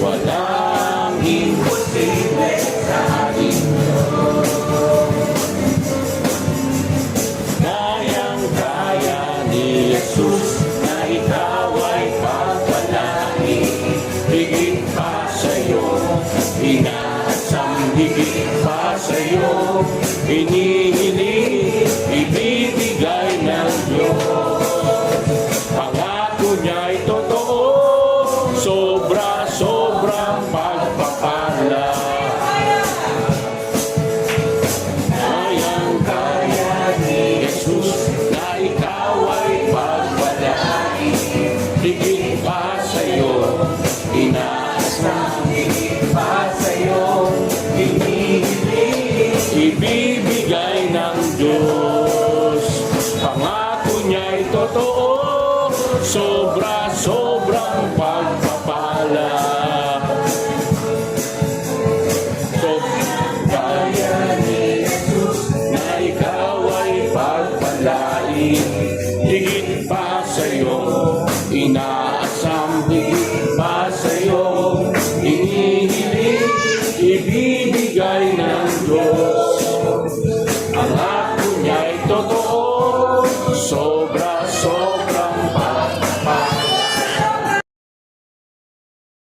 Walang imposible sa ating Diyos. Kayang-kaya ni Jesus na ikaw ay pagpalain. Higit pa sa'yo, inaasam higit pa sa'yo, hinihiling, ibibigay ng Diyos. Pangako niya'y totoo, sobra-sobrang pagpapala. Kayang-kaya ni Jesus na ikaw ay pagpalain. Higit pa sa'yo, inaasam higit pa sa'yo, hinihiling, ibibigay ng Diyos. Pangako niya'y totoo, sobra-sobrang